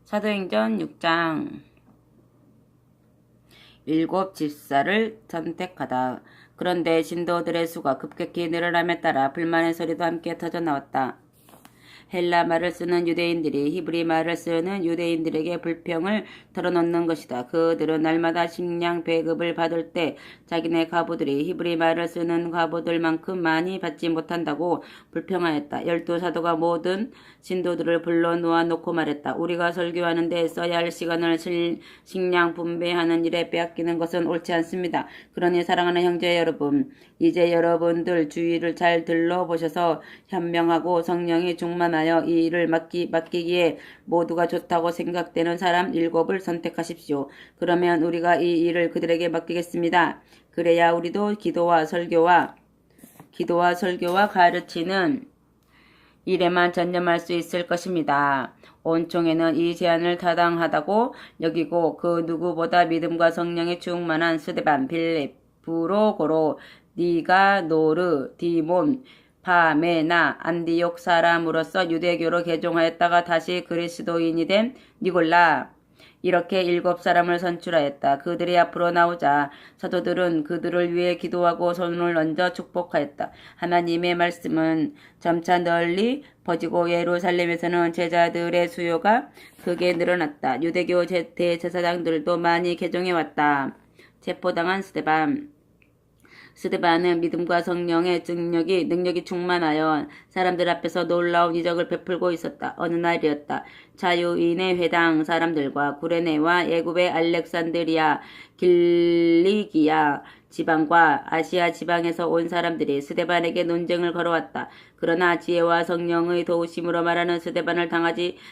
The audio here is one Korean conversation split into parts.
사도행전 6장. 일곱 집사를 선택하다. 그런데 신도들의 수가 급격히 늘어남에 따라 불만의 소리도 함께 터져나왔다. 헬라 말을 쓰는 유대인들이 히브리 말을 쓰는 유대인들에게 불평을 털어놓는 것이다. 그들은 날마다 식량 배급을 받을 때 자기네 과부들이 히브리 말을 쓰는 과부들만큼 많이 받지 못한다고 불평하였다. 12사도가 모든 신도들을 불러 놓아놓고 말했다. 우리가 설교하는 데 써야 할 시간을 식량 분배하는 일에 빼앗기는 것은 옳지 않습니다. 그러니 사랑하는 형제 여러분, 이제 여러분들 주의를 잘 들러보셔서 현명하고 성령이 충만하여 이 일을 맡기기에 모두가 좋다고 생각되는 사람 7을 선택하십시오. 그러면 우리가 이 일을 그들에게 맡기겠습니다. 그래야 우리도 기도와 설교와 가르치는 일에만 전념할 수 있을 것입니다. 온 총회는 이 제안을 타당하다고 여기고 그 누구보다 믿음과 성령에 충만한 스데반, 빌립, 브로고로, 니가노르, 디몬, 바메나, 안디옥 사람으로서 유대교로 개종하였다가 다시 그리스도인이 된 니골라, 이렇게 7사람을 선출하였다. 그들이 앞으로 나오자 사도들은 그들을 위해 기도하고 손을 얹어 축복하였다. 하나님의 말씀은 점차 널리 퍼지고 예루살렘에서는 제자들의 수요가 크게 늘어났다. 유대교 대제사장들도 많이 개종해왔다. 체포당한 스데반은 믿음과 성령의 능력이 충만하여 사람들 앞에서 놀라운 이적을 베풀고 있었다. 어느 날이었다. 자유인의 회당 사람들과 구레네와 애굽의 알렉산드리아, 길리기아 지방과 아시아 지방에서 온 사람들이 스데반에게 논쟁을 걸어왔다. 그러나 지혜와 성령의 도우심으로 말하는 스데반을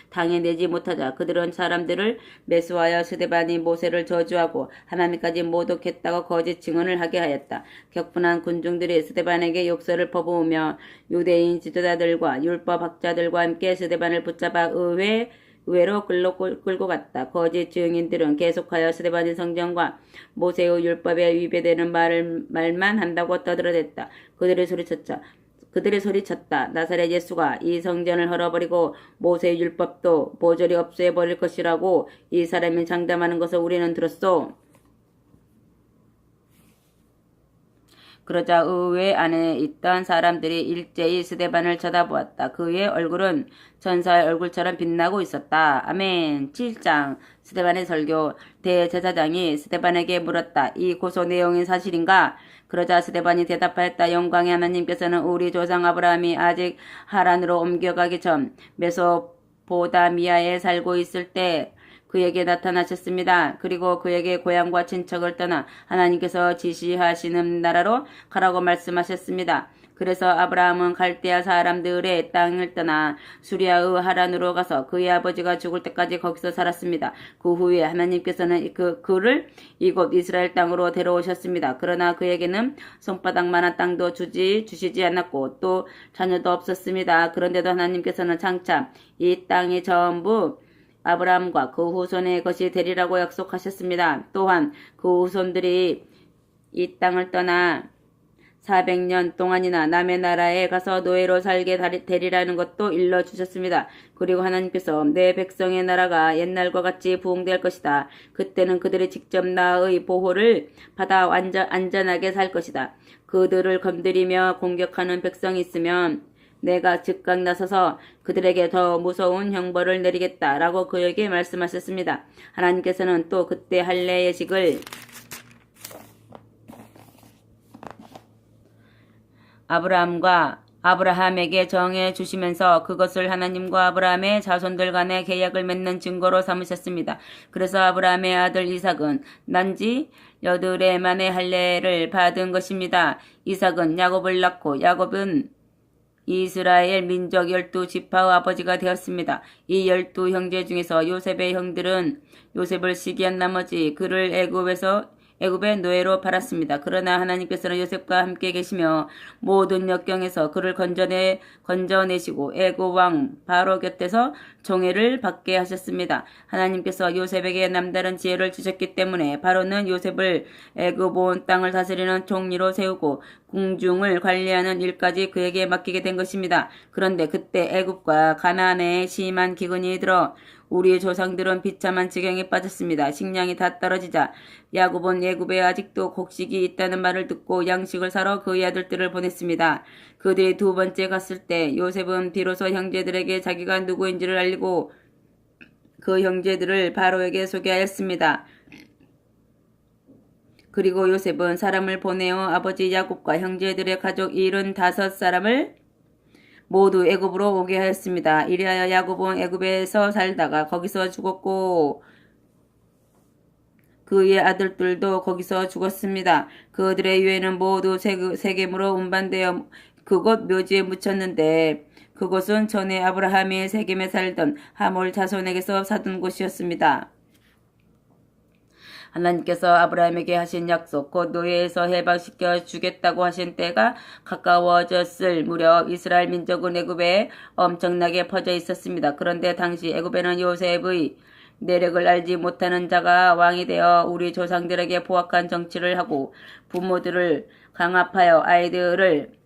당해내지 못하자 그들은 사람들을 매수하여 스데반이 모세를 저주하고 하나님까지 모독했다고 거짓 증언을 하게 하였다. 격분한 군중들이 스데반에게 욕설을 퍼부으며 유대인 지도자들과 율법학자들과 함께 스데반을 붙잡아 의회로 끌고 갔다. 거짓 증인들은 계속하여 스데반의 성경과 모세의 율법에 위배되는 말만 한다고 떠들어댔다. 그들이 소리쳤다. 나사렛 예수가 이 성전을 헐어버리고 모세의 율법도 모조리 없애버릴 것이라고 이 사람이 장담하는 것을 우리는 들었소. 그러자 의회 안에 있던 사람들이 일제히 스데반을 쳐다보았다. 그의 얼굴은 천사의 얼굴처럼 빛나고 있었다. 아멘. 7장. 스데반의 설교. 대제사장이 스데반에게 물었다. 이 고소 내용이 사실인가? 그러자 스데반이 대답하였다. 영광의 하나님께서는 우리 조상 아브라함이 아직 하란으로 옮겨가기 전 메소포다미아에 살고 있을 때 그에게 나타나셨습니다. 그리고 그에게 고향과 친척을 떠나 하나님께서 지시하시는 나라로 가라고 말씀하셨습니다. 그래서 아브라함은 갈대아 사람들의 땅을 떠나 수리아의 하란으로 가서 그의 아버지가 죽을 때까지 거기서 살았습니다. 그 후에 하나님께서는 그를 이곳 이스라엘 땅으로 데려오셨습니다. 그러나 그에게는 손바닥만한 땅도 주시지 않았고 또 자녀도 없었습니다. 그런데도 하나님께서는 장차 이 땅이 전부 아브라함과 그 후손의 것이 되리라고 약속하셨습니다. 또한 그 후손들이 이 땅을 떠나 400년 동안이나 남의 나라에 가서 노예로 살게 되리라는 것도 일러주셨습니다. 그리고 하나님께서 내 백성의 나라가 옛날과 같이 부흥될 것이다. 그때는 그들이 직접 나의 보호를 받아 안전하게 살 것이다. 그들을 건드리며 공격하는 백성이 있으면 내가 즉각 나서서 그들에게 더 무서운 형벌을 내리겠다라고 그에게 말씀하셨습니다. 하나님께서는 또 그때 할례 예식을 아브라함에게 정해 주시면서 그것을 하나님과 아브라함의 자손들 간의 계약을 맺는 증거로 삼으셨습니다. 그래서 아브라함의 아들 이삭은 난지 8해 만에 할례를 받은 것입니다. 이삭은 야곱을 낳고 야곱은 이스라엘 민족 12지파의 아버지가 되었습니다. 이 12형제 중에서 요셉의 형들은 요셉을 시기한 나머지 그를 애굽의 노예로 팔았습니다. 그러나 하나님께서는 요셉과 함께 계시며 모든 역경에서 그를 건져내시고 애굽 왕 바로 곁에서 종회를 받게 하셨습니다. 하나님께서 요셉에게 남다른 지혜를 주셨기 때문에 바로는 요셉을 애굽 온 땅을 다스리는 총리로 세우고 궁중을 관리하는 일까지 그에게 맡기게 된 것입니다. 그런데 그때 애굽과 가나안에 심한 기근이 들어 우리의 조상들은 비참한 지경에 빠졌습니다. 식량이 다 떨어지자 야곱은 애굽에 아직도 곡식이 있다는 말을 듣고 양식을 사러 그의 아들들을 보냈습니다. 그들이 두 번째 갔을 때 요셉은 비로소 형제들에게 자기가 누구인지를 알리고 그 형제들을 바로에게 소개하였습니다. 그리고 요셉은 사람을 보내어 아버지 야곱과 형제들의 가족 75사람을 모두 애굽으로 오게 하였습니다. 이리하여 야곱은 애굽에서 살다가 거기서 죽었고 그의 아들들도 거기서 죽었습니다. 그들의 유해는 모두 세겜으로 운반되어 그곳 묘지에 묻혔는데 그곳은 전에 아브라함이 세겜에 살던 하몰 자손에게서 사둔 곳이었습니다. 하나님께서 아브라함에게 하신 약속, 곧 노예에서 해방시켜 주겠다고 하신 때가 가까워졌을 무렵 이스라엘 민족은 애굽에 엄청나게 퍼져 있었습니다. 그런데 당시 애굽에는 요셉의 내력을 알지 못하는 자가 왕이 되어 우리 조상들에게 포악한 정치를 하고 부모들을 강압하여 아이들을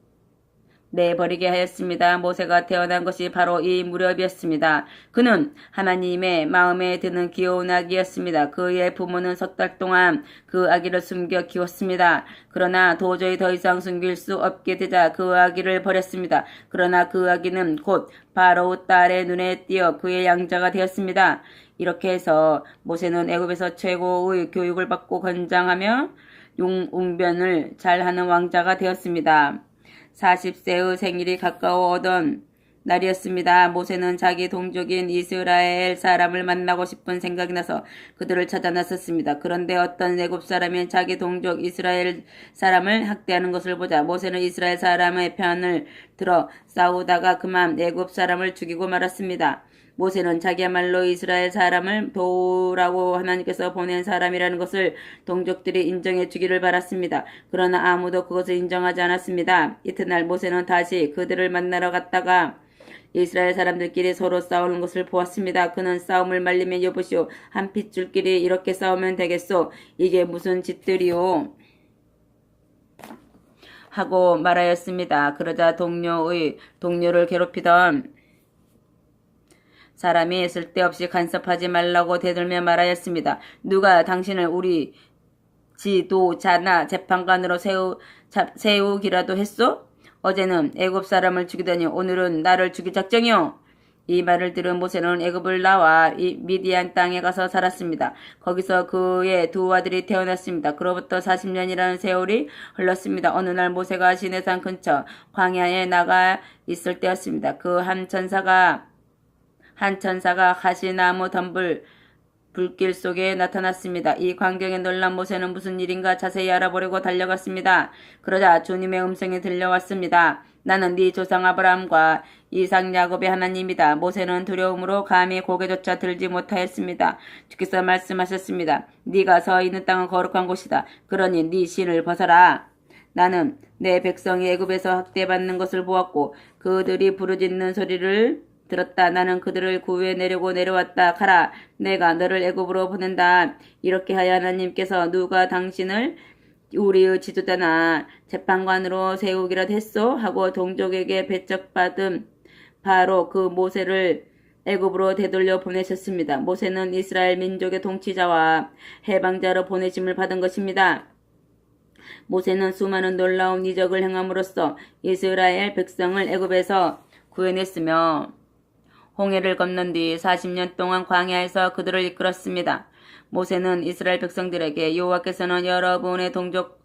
내버리게 하였습니다. 모세가 태어난 것이 바로 이 무렵이었습니다. 그는 하나님의 마음에 드는 귀여운 아기였습니다. 그의 부모는 석 달 동안 그 아기를 숨겨 키웠습니다. 그러나 도저히 더 이상 숨길 수 없게 되자 그 아기를 버렸습니다. 그러나 그 아기는 곧 바로 딸의 눈에 띄어 그의 양자가 되었습니다. 이렇게 해서 모세는 애굽에서 최고의 교육을 받고 건장하며 웅변을 잘하는 왕자가 되었습니다. 40세의 생일이 가까워오던 날이었습니다. 모세는 자기 동족인 이스라엘 사람을 만나고 싶은 생각이 나서 그들을 찾아 나섰습니다. 그런데 어떤 애굽 사람이 자기 동족 이스라엘 사람을 학대하는 것을 보자 모세는 이스라엘 사람의 편을 들어 싸우다가 그만 애굽 사람을 죽이고 말았습니다. 모세는 자기야말로 이스라엘 사람을 도우라고 하나님께서 보낸 사람이라는 것을 동족들이 인정해 주기를 바랐습니다. 그러나 아무도 그것을 인정하지 않았습니다. 이튿날 모세는 다시 그들을 만나러 갔다가 이스라엘 사람들끼리 서로 싸우는 것을 보았습니다. 그는 싸움을 말리면 여보시오, 한 핏줄끼리 이렇게 싸우면 되겠소? 이게 무슨 짓들이오? 하고 말하였습니다. 그러자 동료를 괴롭히던 사람이 쓸데없이 간섭하지 말라고 대들며 말하였습니다. 누가 당신을 우리 지도자나 재판관으로 세우기라도 했소? 어제는 애굽 사람을 죽이더니 오늘은 나를 죽일 작정이요. 이 말을 들은 모세는 애굽을 나와 미디안 땅에 가서 살았습니다. 거기서 그의 두 아들이 태어났습니다. 그로부터 40년이라는 세월이 흘렀습니다. 어느 날 모세가 시내산 근처 광야에 나가 있을 때였습니다. 그 한 천사가 가시나무 덤불 불길 속에 나타났습니다. 이 광경에 놀란 모세는 무슨 일인가 자세히 알아보려고 달려갔습니다. 그러자 주님의 음성이 들려왔습니다. 나는 네 조상 아브라함과 이삭 야곱의 하나님이다. 모세는 두려움으로 감히 고개조차 들지 못하였습니다. 주께서 말씀하셨습니다. 네가 서 있는 땅은 거룩한 곳이다. 그러니 네 신을 벗어라. 나는 내 백성이 애굽에서 학대받는 것을 보았고 그들이 부르짖는 소리를 들었다. 나는 그들을 구해내려고 내려왔다. 가라. 내가 너를 애굽으로 보낸다. 이렇게 하여 하나님께서 누가 당신을 우리의 지도자나 재판관으로 세우기라 했소? 하고 동족에게 배척받은 바로 그 모세를 애굽으로 되돌려 보내셨습니다. 모세는 이스라엘 민족의 통치자와 해방자로 보내심을 받은 것입니다. 모세는 수많은 놀라운 이적을 행함으로써 이스라엘 백성을 애굽에서 구해냈으며 홍해를 건넌 뒤 40년 동안 광야에서 그들을 이끌었습니다. 모세는 이스라엘 백성들에게 여호와께서는 여러분의 동족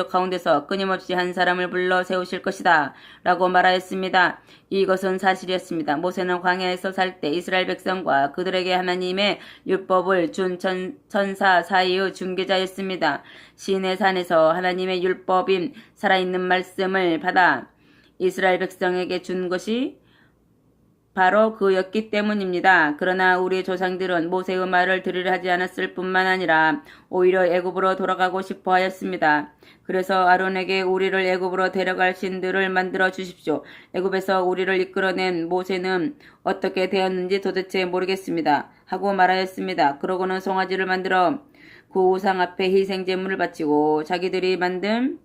가운데서 끊임없이 한 사람을 불러 세우실 것이다 라고 말하였습니다. 이것은 사실이었습니다. 모세는 광야에서 살 때 이스라엘 백성과 그들에게 하나님의 율법을 준 천사 사이의 중개자였습니다. 시내산에서 하나님의 율법인 살아있는 말씀을 받아 이스라엘 백성에게 준 것이 바로 그였기 때문입니다. 그러나 우리 조상들은 모세의 말을 들으려 하지 않았을 뿐만 아니라 오히려 애굽으로 돌아가고 싶어 하였습니다. 그래서 아론에게 우리를 애굽으로 데려갈 신들을 만들어 주십시오. 애굽에서 우리를 이끌어낸 모세는 어떻게 되었는지 도대체 모르겠습니다. 하고 말하였습니다. 그러고는 송아지를 만들어 그 우상 앞에 희생 제물을 바치고 자기들이 만든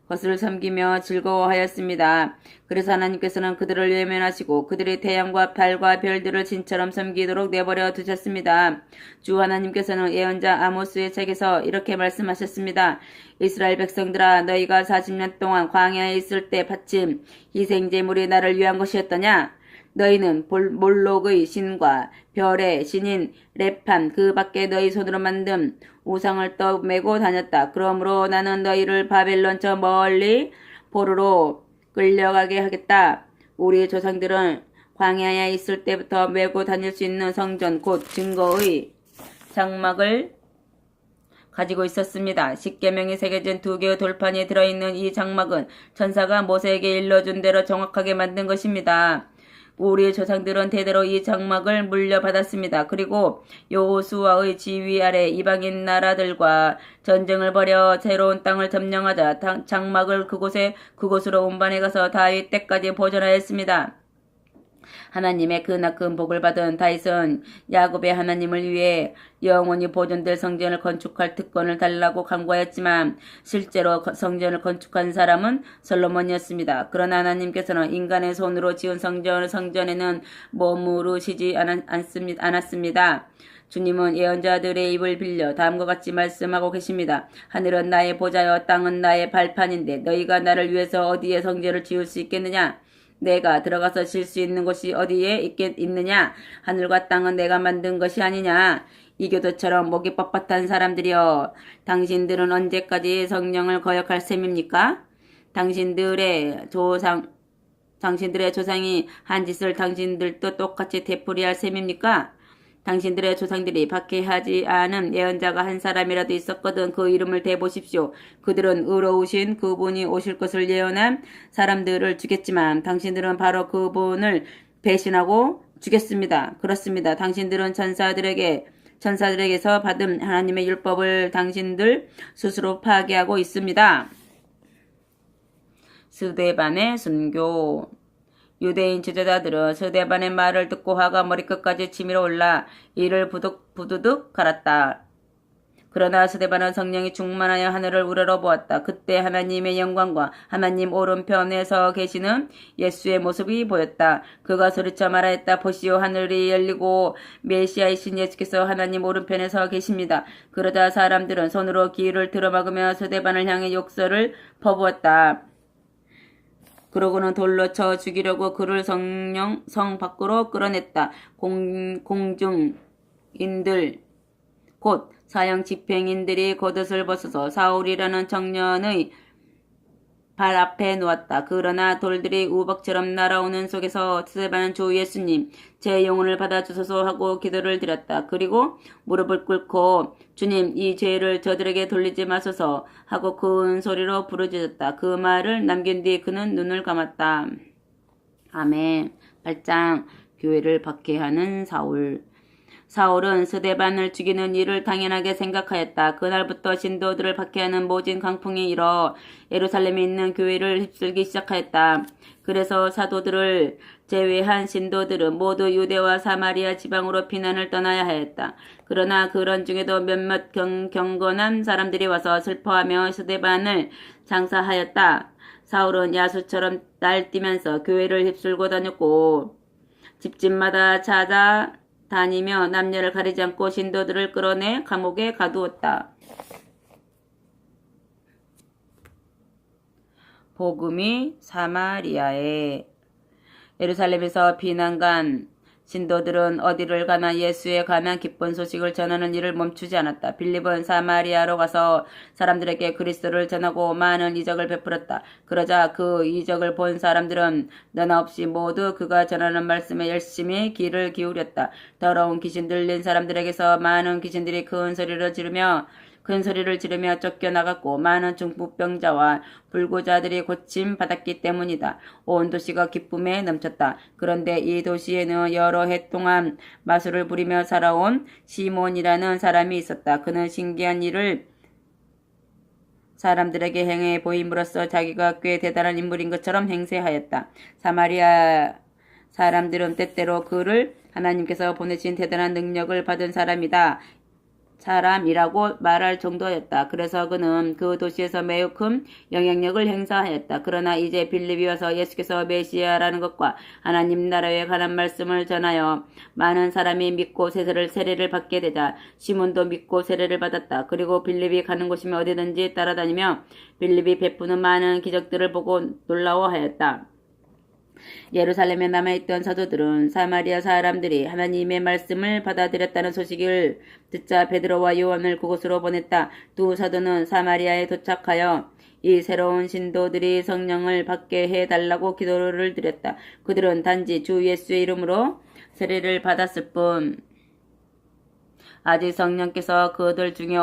것을 섬기며 즐거워하였습니다. 그래서 하나님께서는 그들을 외면하시고 그들의 태양과 달과 별들을 신처럼 섬기도록 내버려 두셨습니다. 주 하나님께서는 예언자 아모스의 책에서 이렇게 말씀하셨습니다. 이스라엘 백성들아, 너희가 40년 동안 광야에 있을 때 바친 희생제물이 나를 위한 것이었더냐? 너희는 몰록의 신과 별의 신인 레판 그 밖에 너희 손으로 만든 우상을 떠매고 다녔다. 그러므로 나는 너희를 바벨론 저 멀리 포로로 끌려가게 하겠다. 우리 조상들은 광야에 있을 때부터 메고 다닐 수 있는 성전 곧 증거의 장막을 가지고 있었습니다. 십계명이 새겨진 2개의 돌판이 들어있는 이 장막은 천사가 모세에게 일러준 대로 정확하게 만든 것입니다. 우리 조상들은 대대로 이 장막을 물려받았습니다. 그리고 여호수아의 지휘 아래 이방인 나라들과 전쟁을 벌여 새로운 땅을 점령하자 장막을 그곳으로 운반해 가서 다윗 때까지 보존하였습니다. 하나님의 크나큰 복을 받은 다윗은 야곱의 하나님을 위해 영원히 보존될 성전을 건축할 특권을 달라고 간구하였지만 실제로 성전을 건축한 사람은 솔로몬이었습니다. 그러나 하나님께서는 인간의 손으로 지은 성전에는 머무르시지 않았습니다. 주님은 예언자들의 입을 빌려 다음과 같이 말씀하고 계십니다. 하늘은 나의 보좌여 땅은 나의 발판인데 너희가 나를 위해서 어디에 성전을 지을 수 있겠느냐? 내가 들어가서 쉴 수 있는 곳이 어디에 있느냐? 하늘과 땅은 내가 만든 것이 아니냐? 이교도처럼 목이 뻣뻣한 사람들이여, 당신들은 언제까지 성령을 거역할 셈입니까? 당신들의 조상이 한 짓을 당신들도 똑같이 되풀이할 셈입니까? 당신들의 조상들이 박해하지 않은 예언자가 한 사람이라도 있었거든. 그 이름을 대보십시오. 그들은 의로우신 그분이 오실 것을 예언한 사람들을 죽였지만 당신들은 바로 그분을 배신하고 죽였습니다. 그렇습니다. 당신들은 천사들에게서 받은 하나님의 율법을 당신들 스스로 파괴하고 있습니다. 스데반의 순교. 유대인 지도자들은 스데반의 말을 듣고 화가 머리끝까지 치밀어 올라 이를 부두둑 갈았다. 그러나 스데반은 성령이 충만하여 하늘을 우러러보았다. 그때 하나님의 영광과 하나님 오른편에 서 계시는 예수의 모습이 보였다. 그가 소리쳐 말하였다. 보시오, 하늘이 열리고 메시아이신 예수께서 하나님 오른편에 서 계십니다. 그러자 사람들은 손으로 귀를 들어막으며 스데반을 향해 욕설을 퍼부었다. 그러고는 돌로 쳐 죽이려고 그를 성 밖으로 끌어냈다. 공중인들 곧 사형 집행인들이 겉옷을 벗어서 사울이라는 청년의 발 앞에 놓았다. 그러나 돌들이 우박처럼 날아오는 속에서 스데반은 주 예수님, 제 영혼을 받아주소서 하고 기도를 드렸다. 그리고 무릎을 꿇고 주님, 이 죄를 저들에게 돌리지 마소서 하고 큰 소리로 부르짖었다. 그 말을 남긴 뒤 그는 눈을 감았다. 아멘. 8장 교회를 박해하는 사울. 사울은 스데반을 죽이는 일을 당연하게 생각하였다. 그날부터 신도들을 박해하는 모진 강풍이 일어 예루살렘에 있는 교회를 휩쓸기 시작하였다. 그래서 사도들을 제외한 신도들은 모두 유대와 사마리아 지방으로 피난을 떠나야 하였다. 그러나 그런 중에도 몇몇 경건한 사람들이 와서 슬퍼하며 스데반을 장사하였다. 사울은 야수처럼 날뛰면서 교회를 휩쓸고 다녔고 집집마다 찾아다니며 남녀를 가리지 않고 신도들을 끌어내 감옥에 가두었다. 복음이 사마리아에. 예루살렘에서 피난 간 신도들은 어디를 가나 예수에 관한 기쁜 소식을 전하는 일을 멈추지 않았다. 빌립은 사마리아로 가서 사람들에게 그리스도를 전하고 많은 이적을 베풀었다. 그러자 그 이적을 본 사람들은 너나 없이 모두 그가 전하는 말씀에 열심히 귀를 기울였다. 더러운 귀신 들린 사람들에게서 많은 귀신들이 큰 소리를 지르며 쫓겨나갔고 많은 중풍병자와 불구자들이 고침 받았기 때문이다. 온 도시가 기쁨에 넘쳤다. 그런데 이 도시에는 여러 해 동안 마술을 부리며 살아온 시몬이라는 사람이 있었다. 그는 신기한 일을 사람들에게 행해 보임으로써 자기가 꽤 대단한 인물인 것처럼 행세하였다. 사마리아 사람들은 때때로 그를 하나님께서 보내신 대단한 능력을 받은 사람이다. 사람이라고 말할 정도였다. 그래서 그는 그 도시에서 매우 큰 영향력을 행사하였다. 그러나 이제 빌립이 와서 예수께서 메시아라는 것과 하나님 나라에 관한 말씀을 전하여 많은 사람이 믿고 세례를 받게 되자 시몬도 믿고 세례를 받았다. 그리고 빌립이 가는 곳이면 어디든지 따라다니며 빌립이 베푸는 많은 기적들을 보고 놀라워하였다. 예루살렘에 남아있던 사도들은 사마리아 사람들이 하나님의 말씀을 받아들였다는 소식을 듣자 베드로와 요한을 그곳으로 보냈다. 두 사도는 사마리아에 도착하여 이 새로운 신도들이 성령을 받게 해달라고 기도를 드렸다. 그들은 단지 주 예수의 이름으로 세례를 받았을 뿐 아직 성령께서 그들 중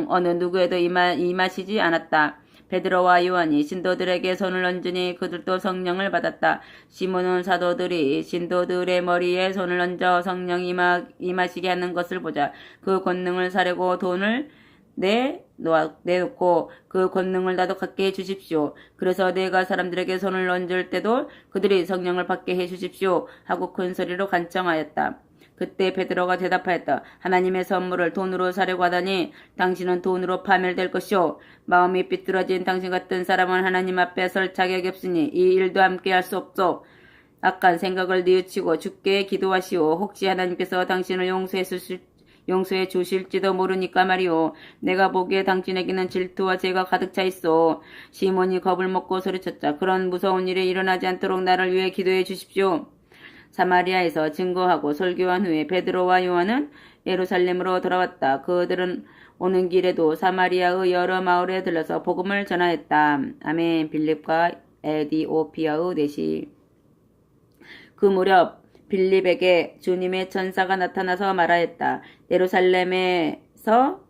어느 누구에도 임하시지 않았다. 베드로와 요한이 신도들에게 손을 얹으니 그들도 성령을 받았다. 시몬은 사도들이 신도들의 머리에 손을 얹어 성령이 임하시게 하는 것을 보자 그 권능을 사려고 돈을 내놓고 그 권능을 나도 갖게 해주십시오. 그래서 내가 사람들에게 손을 얹을 때도 그들이 성령을 받게 해주십시오 하고 큰 소리로 간청하였다. 그때 베드로가 대답하였다. 하나님의 선물을 돈으로 사려고 하다니 당신은 돈으로 파멸될 것이오. 마음이 삐뚤어진 당신 같은 사람은 하나님 앞에 설 자격이 없으니 이 일도 함께 할 수 없소. 악한 생각을 뉘우치고 주께 기도하시오. 혹시 하나님께서 당신을 용서해 주실지도 모르니까 말이오. 내가 보기에 당신에게는 질투와 죄가 가득 차 있어. 시몬이 겁을 먹고 소리쳤다. 그런 무서운 일이 일어나지 않도록 나를 위해 기도해 주십시오. 사마리아에서 증거하고 설교한 후에 베드로와 요한은 예루살렘으로 돌아왔다. 그들은 오는 길에도 사마리아의 여러 마을에 들러서 복음을 전하였다. 아멘. 빌립과 에디오피아의 내시. 그 무렵 빌립에게 주님의 천사가 나타나서 말하였다. 예루살렘에서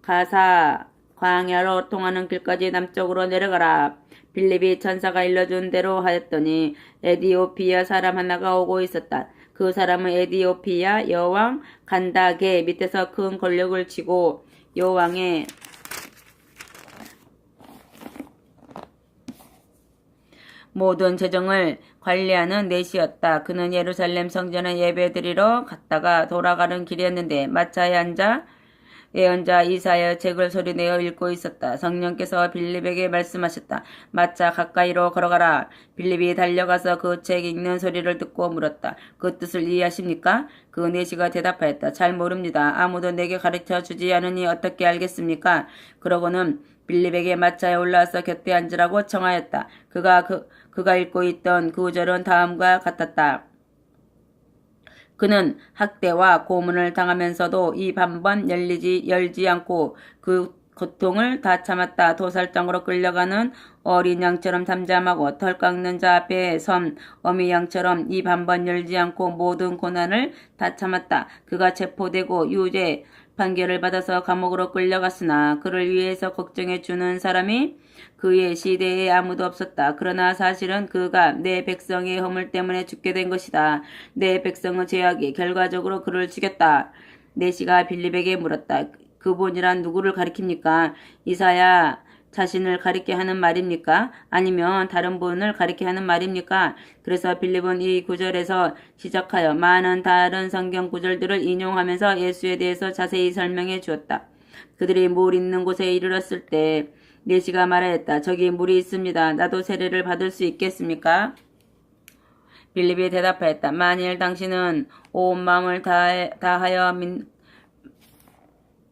가사 광야로 통하는 길까지 남쪽으로 내려가라. 빌립이 천사가 일러준 대로 하였더니 에디오피아 사람 하나가 오고 있었다. 그 사람은 에디오피아 여왕 간다게 밑에서 큰 권력을 쥐고 여왕의 모든 재정을 관리하는 넷이었다. 그는 예루살렘 성전에 예배드리러 갔다가 돌아가는 길이었는데 마차에 앉아 예언자 이사야 책을 소리내어 읽고 있었다. 성령께서 빌립에게 말씀하셨다. 마차 가까이로 걸어가라. 빌립이 달려가서 그 책 읽는 소리를 듣고 물었다. 그 뜻을 이해하십니까? 그 내시가 대답하였다. 잘 모릅니다. 아무도 내게 가르쳐 주지 않으니 어떻게 알겠습니까? 그러고는 빌립에게 마차에 올라와서 곁에 앉으라고 청하였다. 그가 읽고 있던 구절은 다음과 같았다. 그는 학대와 고문을 당하면서도 입 한 번 열지 않고 그 고통을 다 참았다. 도살장으로 끌려가는 어린 양처럼 잠잠하고 털 깎는 자 앞에 선 어미 양처럼 입 한 번 열지 않고 모든 고난을 다 참았다. 그가 체포되고 유죄 판결을 받아서 감옥으로 끌려갔으나 그를 위해서 걱정해 주는 사람이 그의 시대에 아무도 없었다. 그러나 사실은 그가 내 백성의 허물 때문에 죽게 된 것이다. 내 백성의 죄악이 결과적으로 그를 죽였다. 내시가 빌립에게 물었다. 그분이란 누구를 가리킵니까? 이사야 자신을 가리게 하는 말입니까? 아니면 다른 분을 가리게 하는 말입니까? 그래서 빌립은 이 구절에서 시작하여 많은 다른 성경 구절들을 인용하면서 예수에 대해서 자세히 설명해 주었다. 그들이 물 있는 곳에 이르렀을 때 내시가 말하였다. 저기 물이 있습니다. 나도 세례를 받을 수 있겠습니까? 빌립이 대답하였다. 만일 당신은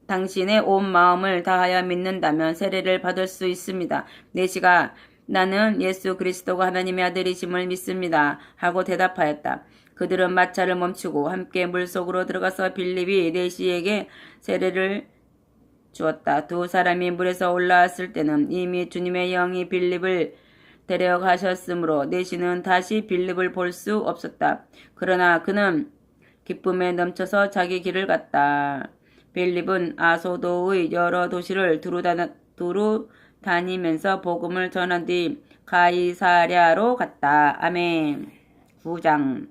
당신의 온 마음을 다하여 믿는다면 세례를 받을 수 있습니다. 내시가 나는 예수 그리스도가 하나님의 아들이심을 믿습니다. 하고 대답하였다. 그들은 마차를 멈추고 함께 물속으로 들어가서 빌립이 내시에게 세례를 주었다. 두 사람이 물에서 올라왔을 때는 이미 주님의 영이 빌립을 데려가셨으므로 내시는 다시 빌립을 볼 수 없었다. 그러나 그는 기쁨에 넘쳐서 자기 길을 갔다. 빌립은 아소도의 여러 도시를 두루 다니면서 복음을 전한 뒤 가이사랴로 갔다. 아멘. 9장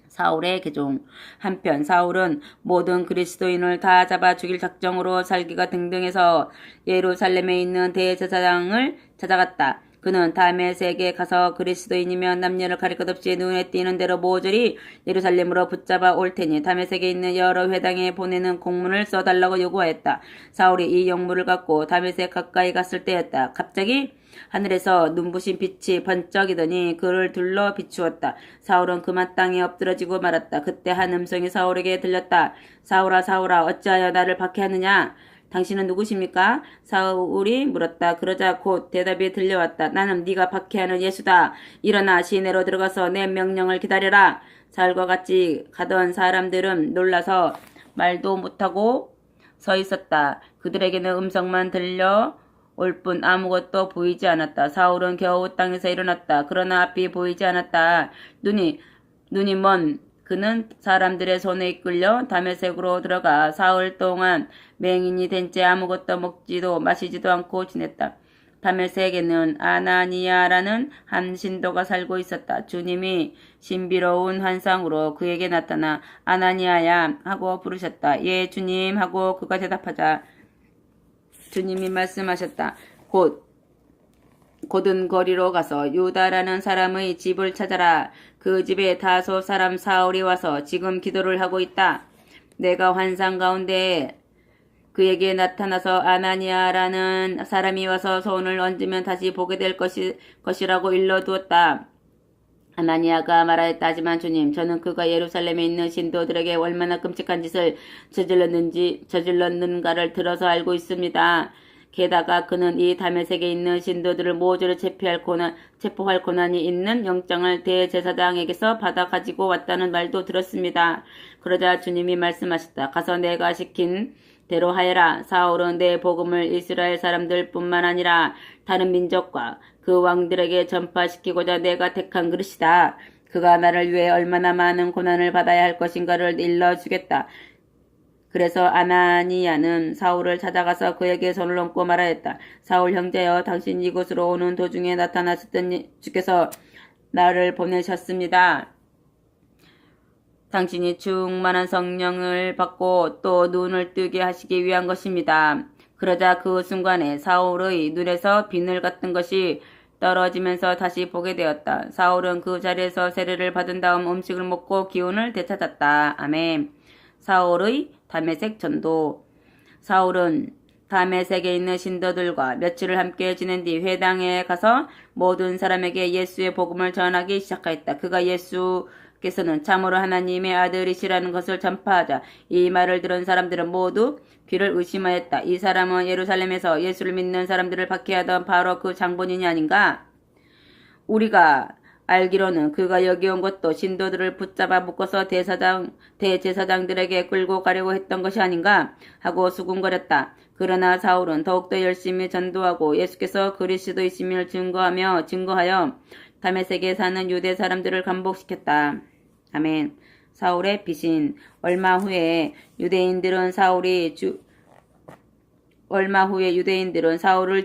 사울의 개종. 한편 사울은 모든 그리스도인을 다 잡아 죽일 작정으로 살기가 등등해서 예루살렘에 있는 대제사장을 찾아갔다. 그는 다메섹에 가서 그리스도인이며 남녀를 가릴 것 없이 눈에 띄는 대로 모조리 예루살렘으로 붙잡아 올 테니 다메섹에 있는 여러 회당에 보내는 공문을 써달라고 요구하였다. 사울이 이 용무를 갖고 다메섹 가까이 갔을 때였다. 갑자기 하늘에서 눈부신 빛이 번쩍이더니 그를 둘러 비추었다. 사울은 그만 땅에 엎드러지고 말았다. 그때 한 음성이 사울에게 들렸다. 사울아 사울아 어찌하여 나를 박해하느냐? 당신은 누구십니까? 사울이 물었다. 그러자 곧 대답이 들려왔다. 나는 네가 박해하는 예수다. 일어나 시내로 들어가서 내 명령을 기다려라. 사울과 같이 가던 사람들은 놀라서 말도 못하고 서 있었다. 그들에게는 음성만 들려 올 뿐 아무것도 보이지 않았다. 사울은 겨우 땅에서 일어났다. 그러나 앞이 보이지 않았다. 눈이 먼 그는 사람들의 손에 이끌려 다메섹으로 들어가 사흘 동안 맹인이 된 채 아무것도 먹지도 마시지도 않고 지냈다. 다메섹에는 아나니아라는 한 신도가 살고 있었다. 주님이 신비로운 환상으로 그에게 나타나 아나니아야 하고 부르셨다. 예 주님 하고 그가 대답하자 주님이 말씀하셨다. 곧은 거리로 가서 유다라는 사람의 집을 찾아라. 그 집에 다소 사람 사울이 와서 지금 기도를 하고 있다. 내가 환상 가운데 그에게 나타나서 아나니아라는 사람이 와서 손을 얹으면 다시 보게 될 것이라고 일러두었다. 아나니아가 말하였다. 하지만 주님, 저는 그가 예루살렘에 있는 신도들에게 얼마나 끔찍한 짓을 저질렀는가를 들어서 알고 있습니다. 게다가 그는 이 다메섹에 있는 신도들을 모조리 체포할 권한이 있는 영장을 대제사장에게서 받아 가지고 왔다는 말도 들었습니다. 그러자 주님이 말씀하셨다. 가서 내가 시킨 대로 하여라. 사울은 내 복음을 이스라엘 사람들 뿐만 아니라 다른 민족과 그 왕들에게 전파시키고자 내가 택한 그릇이다. 그가 나를 위해 얼마나 많은 고난을 받아야 할 것인가를 일러주겠다. 그래서 아나니아는 사울을 찾아가서 그에게 손을 얹고 말하였다. 사울 형제여, 당신 이곳으로 오는 도중에 나타나셨던 주께서 나를 보내셨습니다. 당신이 충만한 성령을 받고 또 눈을 뜨게 하시기 위한 것입니다. 그러자 그 순간에 사울의 눈에서 비늘 같은 것이 떨어지면서 다시 보게 되었다. 사울은 그 자리에서 세례를 받은 다음 음식을 먹고 기운을 되찾았다. 아멘. 사울의 다메섹 전도. 사울은 다메섹에 있는 신도들과 며칠을 함께 지낸 뒤 회당에 가서 모든 사람에게 예수의 복음을 전하기 시작하였다. 그가 예수께서는 참으로 하나님의 아들이시라는 것을 전파하자 이 말을 들은 사람들은 모두 귀를 의심하였다. 이 사람은 예루살렘에서 예수를 믿는 사람들을 박해하던 바로 그 장본인이 아닌가? 우리가 알기로는 그가 여기 온 것도 신도들을 붙잡아 묶어서 대제사장들에게 끌고 가려고 했던 것이 아닌가 하고 수군거렸다. 그러나 사울은 더욱더 열심히 전도하고 예수께서 그리스도이심을 증거하여 다메섹에 사는 유대 사람들을 감복시켰다. 아멘. 사울의 피신. 얼마 후에 유대인들은 사울을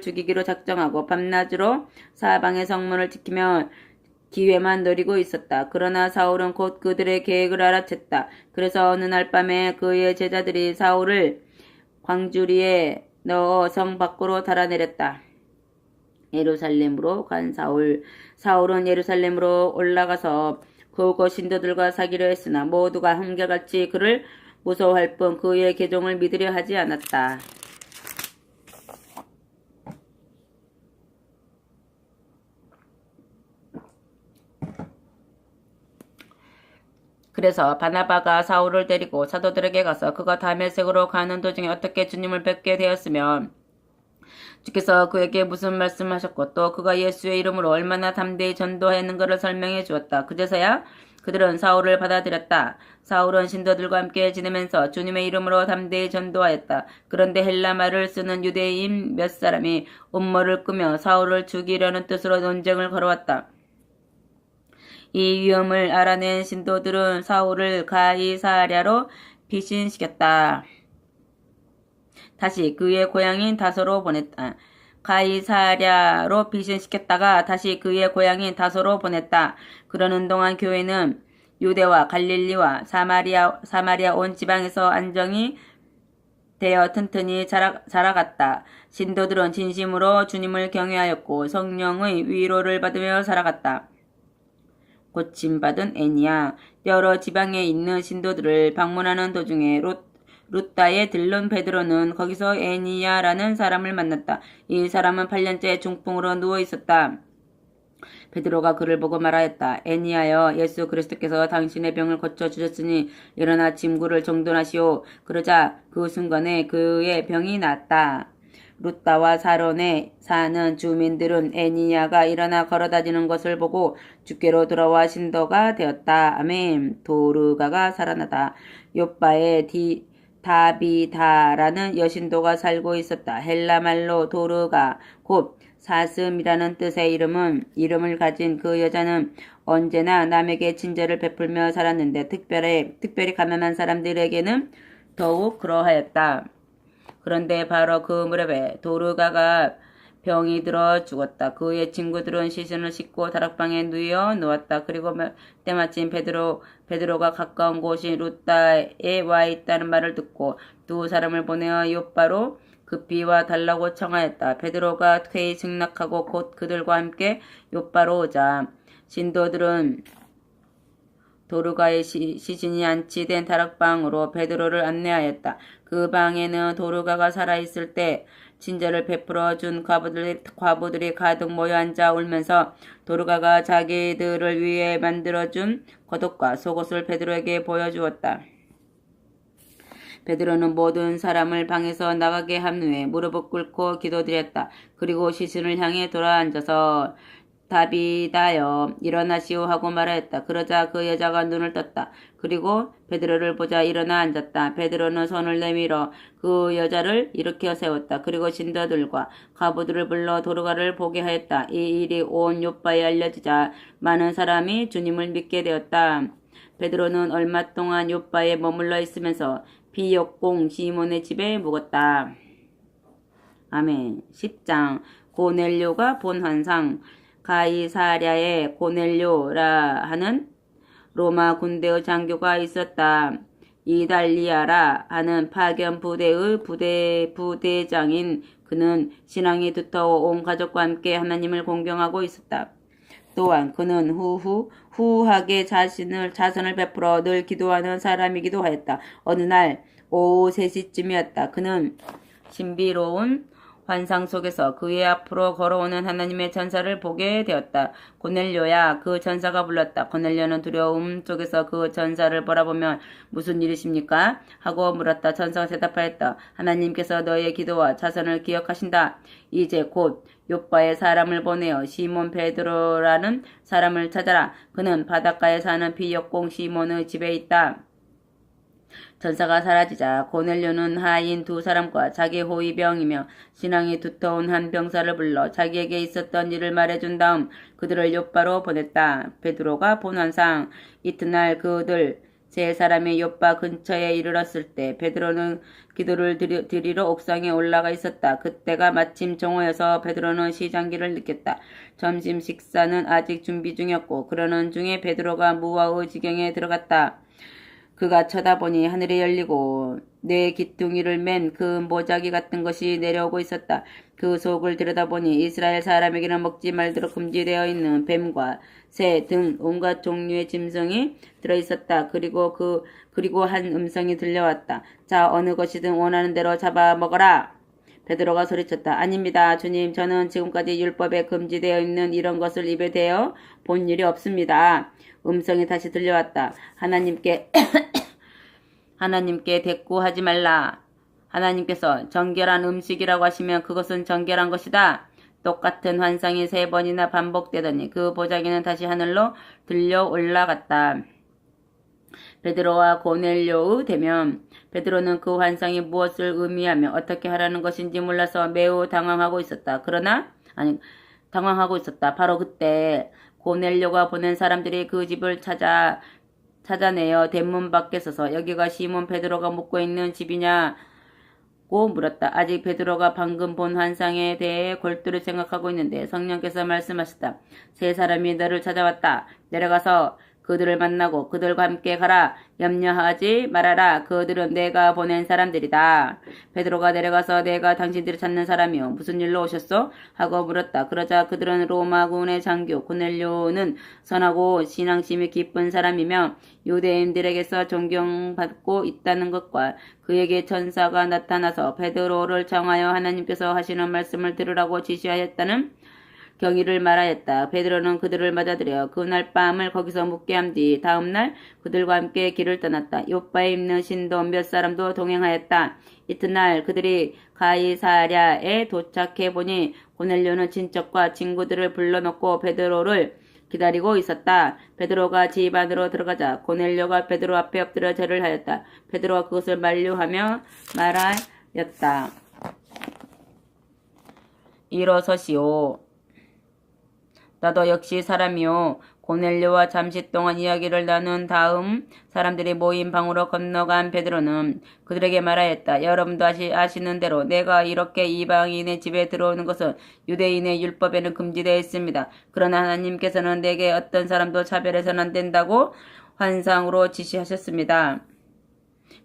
죽이기로 작정하고 밤낮으로 사방의 성문을 지키며 기회만 노리고 있었다. 그러나 사울은 곧 그들의 계획을 알아챘다. 그래서 어느 날 밤에 그의 제자들이 사울을 광주리에 넣어 성 밖으로 달아내렸다. 예루살렘으로 간 사울은 예루살렘으로 올라가서 그곳 신도들과 사귀려 했으나 모두가 한결같이 그를 무서워할 뿐 그의 계종을 믿으려 하지 않았다. 그래서 바나바가 사울을 데리고 사도들에게 가서 그가 다메섹으로 가는 도중에 어떻게 주님을 뵙게 되었으며 주께서 그에게 무슨 말씀하셨고 또 그가 예수의 이름으로 얼마나 담대히 전도했는가를 설명해 주었다. 그제서야 그들은 사울을 받아들였다. 사울은 신도들과 함께 지내면서 주님의 이름으로 담대히 전도하였다. 그런데 헬라 말을 쓰는 유대인 몇 사람이 음모를 꾸며 사울을 죽이려는 뜻으로 논쟁을 걸어왔다. 이 위험을 알아낸 신도들은 사울을 가이사랴로 피신시켰다. 다시 그의 고향인 다소로 보냈다. 가이사랴로 피신시켰다가 다시 그의 고향인 다소로 보냈다. 그러는 동안 교회는 유대와 갈릴리와 사마리아 온 지방에서 안정이 되어 튼튼히 자라갔다. 신도들은 진심으로 주님을 경외하였고 성령의 위로를 받으며 살아갔다. 고침받은 애니야. 여러 지방에 있는 신도들을 방문하는 도중에 루따에 들른 베드로는 거기서 애니야라는 사람을 만났다. 이 사람은 8년째 중풍으로 누워 있었다. 베드로가 그를 보고 말하였다. 애니야여, 예수 그리스도께서 당신의 병을 고쳐 주셨으니 일어나 짐굴을 정돈하시오. 그러자 그 순간에 그의 병이 낫다. 루따와 사론에 사는 주민들은 애니야가 일어나 걸어다니는 것을 보고 주께로 돌아와 신도가 되었다. 아멘. 도르가가 살아나다. 요빠에 다비다라는 여신도가 살고 있었다. 헬라말로 도르가 곧 사슴이라는 뜻의 이름을 가진 그 여자는 언제나 남에게 친절을 베풀며 살았는데 특별히 가난한 사람들에게는 더욱 그러하였다. 그런데 바로 그 무렵에 도르가가 병이 들어 죽었다. 그의 친구들은 시신을 싣고 다락방에 누워 놓았다. 그리고 때마침 베드로가 가까운 곳이 루따에 와 있다는 말을 듣고 두 사람을 보내어 요빠로 급히 와 달라고 청하였다. 베드로가 퇴이 승낙하고 곧 그들과 함께 요빠로 오자 신도들은 도르가의 시신이 안치된 다락방으로 베드로를 안내하였다. 그 방에는 도르가가 살아있을 때 친절을 베풀어 준 과부들이 가득 모여 앉아 울면서 도르가가 자기들을 위해 만들어준 겉옷과 속옷을 베드로에게 보여주었다. 베드로는 모든 사람을 방에서 나가게 한 후에 무릎을 꿇고 기도드렸다. 그리고 시신을 향해 돌아앉아서 다비다여 일어나시오 하고 말하였다. 그러자 그 여자가 눈을 떴다. 그리고 베드로를 보자 일어나 앉았다. 베드로는 손을 내밀어 그 여자를 일으켜 세웠다. 그리고 신도들과 과부들을 불러 도르가를 보게 하였다. 이 일이 온 요빠에 알려지자 많은 사람이 주님을 믿게 되었다. 베드로는 얼마 동안 요빠에 머물러 있으면서 비역공 시몬의 집에 묵었다. 아멘. 10장 고넬료가 본 환상. 가이사랴에 고넬료라 하는 로마 군대의 장교가 있었다. 이달리아라 하는 파견 부대의 부대장인 그는 신앙이 두터워 온 가족과 함께 하나님을 공경하고 있었다. 또한 그는 후하게 자선을 베풀어 늘 기도하는 사람이기도 하였다. 어느 날 오후 3시쯤이었다. 그는 신비로운 환상 속에서 그의 앞으로 걸어오는 하나님의 전사를 보게 되었다. 고넬료야, 그 전사가 불렀다. 고넬료는 두려움 속에서 그 전사를 바라보며 무슨 일이십니까? 하고 물었다. 전사가 대답하였다. 하나님께서 너의 기도와 자선을 기억하신다. 이제 곧 요빠에 사람을 보내어 시몬 베드로라는 사람을 찾아라. 그는 바닷가에 사는 비역공 시몬의 집에 있다. 전사가 사라지자 고넬료는 하인 두 사람과 자기 호위병이며 신앙이 두터운 한 병사를 불러 자기에게 있었던 일을 말해준 다음 그들을 요빠로 보냈다. 베드로가 본 환상. 이튿날 그들 세 사람이 요빠 근처에 이르렀을 때 베드로는 기도를 드리러 옥상에 올라가 있었다. 그때가 마침 정오여서 베드로는 시장기를 느꼈다. 점심 식사는 아직 준비 중이었고 그러는 중에 베드로가 무화의 지경에 들어갔다. 그가 쳐다보니 하늘이 열리고 내 기퉁이를 맨 그 모자기 같은 것이 내려오고 있었다. 그 속을 들여다보니 이스라엘 사람에게는 먹지 말도록 금지되어 있는 뱀과 새 등 온갖 종류의 짐승이 들어있었다. 그리고 한 음성이 들려왔다. 자, 어느 것이든 원하는 대로 잡아 먹어라. 베드로가 소리쳤다. 아닙니다. 주님, 저는 지금까지 율법에 금지되어 있는 이런 것을 입에 대어 본 일이 없습니다. 음성이 다시 들려왔다. 하나님께 대꾸하지 말라. 하나님께서 정결한 음식이라고 하시면 그것은 정결한 것이다. 똑같은 환상이 3번이나 반복되더니 그 보자기는 다시 하늘로 들려 올라갔다. 베드로와 고넬료의 대면. 베드로는 그 환상이 무엇을 의미하며 어떻게 하라는 것인지 몰라서 매우 당황하고 있었다. 바로 그때 고넬료가 보낸 사람들이 그 집을 찾아내어 대문 밖에 서서 여기가 시몬 베드로가 묵고 있는 집이냐고 물었다. 아직 베드로가 방금 본 환상에 대해 골똘히 생각하고 있는데 성령께서 말씀하셨다. 세 사람이 너를 찾아왔다. 내려가서 그들을 만나고 그들과 함께 가라. 염려하지 말아라. 그들은 내가 보낸 사람들이다. 베드로가 내려가서 내가 당신들을 찾는 사람이요 무슨 일로 오셨소? 하고 물었다. 그러자 그들은 로마군의 장교 고넬료는 선하고 신앙심이 깊은 사람이며 유대인들에게서 존경받고 있다는 것과 그에게 천사가 나타나서 베드로를 정하여 하나님께서 하시는 말씀을 들으라고 지시하였다는 경위를 말하였다. 베드로는 그들을 맞아들여 그날 밤을 거기서 묵게 한 뒤 다음날 그들과 함께 길을 떠났다. 요빠에 있는 신도 몇 사람도 동행하였다. 이튿날 그들이 가이사랴에 도착해 보니 고넬료는 친척과 친구들을 불러놓고 베드로를 기다리고 있었다. 베드로가 집 안으로 들어가자 고넬료가 베드로 앞에 엎드려 절을 하였다. 베드로가 그것을 만류하며 말하였다. 일어서시오. 나도 역시 사람이요. 고넬료와 잠시 동안 이야기를 나눈 다음 사람들이 모인 방으로 건너간 베드로는 그들에게 말하였다. 여러분도 아시는 대로 내가 이렇게 이방인의 집에 들어오는 것은 유대인의 율법에는 금지되어 있습니다. 그러나 하나님께서는 내게 어떤 사람도 차별해서는 안 된다고 환상으로 지시하셨습니다.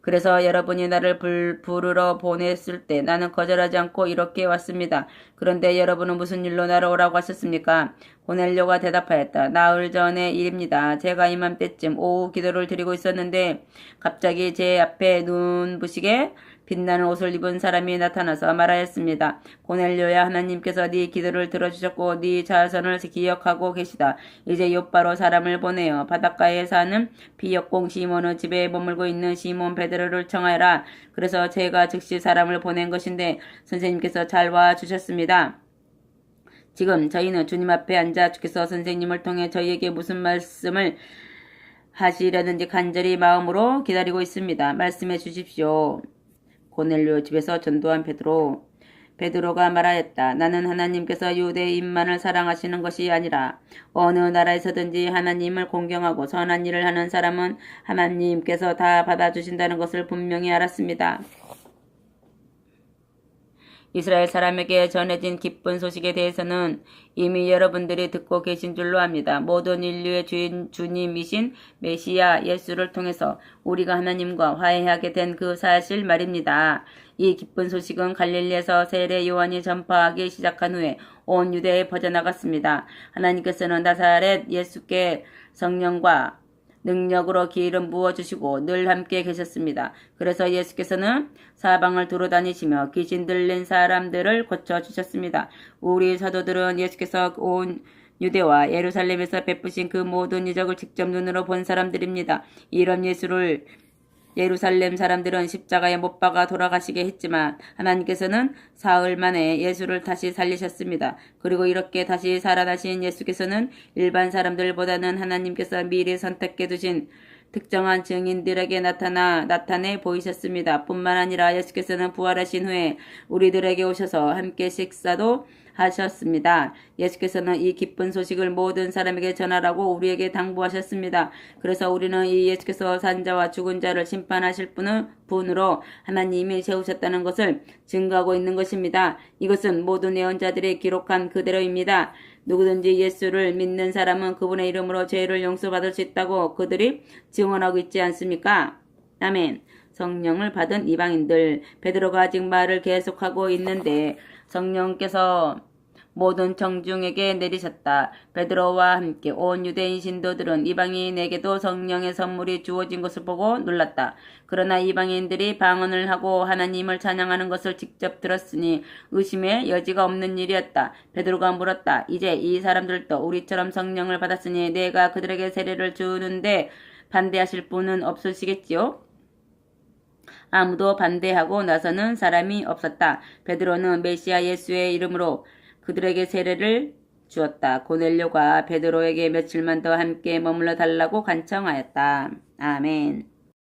그래서 여러분이 나를 부르러 보냈을 때 나는 거절하지 않고 이렇게 왔습니다. 그런데 여러분은 무슨 일로 나를 오라고 하셨습니까? 고넬료가 대답하였다. 나흘 전의 일입니다. 제가 이맘때쯤 오후 기도를 드리고 있었는데 갑자기 제 앞에 눈부시게 빛나는 옷을 입은 사람이 나타나서 말하였습니다. 고넬료야, 하나님께서 네 기도를 들어주셨고 네 자선을 기억하고 계시다. 이제 요바로 사람을 보내어 바닷가에 사는 비역공 시몬의 집에 머물고 있는 시몬 베드로를 청하여라. 그래서 제가 즉시 사람을 보낸 것인데 선생님께서 잘 와주셨습니다. 지금 저희는 주님 앞에 앉아 주께서 선생님을 통해 저희에게 무슨 말씀을 하시려는지 간절히 마음으로 기다리고 있습니다. 말씀해 주십시오. 고넬료 집에서 전도한 베드로가 말하였다. 나는 하나님께서 유대인만을 사랑하시는 것이 아니라 어느 나라에서든지 하나님을 공경하고 선한 일을 하는 사람은 하나님께서 다 받아주신다는 것을 분명히 알았습니다. 이스라엘 사람에게 전해진 기쁜 소식에 대해서는 이미 여러분들이 듣고 계신 줄로 압니다. 모든 인류의 주님이신 메시아 예수를 통해서 우리가 하나님과 화해하게 된 그 사실 말입니다. 이 기쁜 소식은 갈릴리에서 세례 요한이 전파하기 시작한 후에 온 유대에 퍼져나갔습니다. 하나님께서는 나사렛 예수께 성령과 능력으로 기름 부어주시고 늘 함께 계셨습니다. 그래서 예수께서는 사방을 두루다니시며 귀신 들린 사람들을 고쳐주셨습니다. 우리 사도들은 예수께서 온 유대와 예루살렘에서 베푸신 그 모든 이적을 직접 눈으로 본 사람들입니다. 이런 예수를 예루살렘 사람들은 십자가에 못 박아 돌아가시게 했지만 하나님께서는 사흘 만에 예수를 다시 살리셨습니다. 그리고 이렇게 다시 살아나신 예수께서는 일반 사람들보다는 하나님께서 미리 선택해 두신 특정한 증인들에게 나타내 보이셨습니다. 뿐만 아니라 예수께서는 부활하신 후에 우리들에게 오셔서 함께 식사도 하셨습니다. 예수께서는 이 기쁜 소식을 모든 사람에게 전하라고 우리에게 당부하셨습니다. 그래서 우리는 이 예수께서 산 자와 죽은 자를 심판하실 분으로 하나님이 세우셨다는 것을 증거하고 있는 것입니다. 이것은 모든 예언자들이 기록한 그대로입니다. 누구든지 예수를 믿는 사람은 그분의 이름으로 죄를 용서받을 수 있다고 그들이 증언하고 있지 않습니까? 아멘. 성령을 받은 이방인들. 베드로가 아직 말을 계속하고 있는데 성령께서 모든 청중에게 내리셨다. 베드로와 함께 온 유대인 신도들은 이방인에게도 성령의 선물이 주어진 것을 보고 놀랐다. 그러나 이방인들이 방언을 하고 하나님을 찬양하는 것을 직접 들었으니 의심의 여지가 없는 일이었다. 베드로가 물었다. 이제 이 사람들도 우리처럼 성령을 받았으니 내가 그들에게 세례를 주는데 반대하실 분은 없으시겠지요? 아무도 반대하고 나서는 사람이 없었다. 베드로는 메시아 예수의 이름으로 그들에게 세례를 주었다. 고넬료가 베드로에게 며칠만 더 함께 머물러 달라고 간청하였다. 아멘.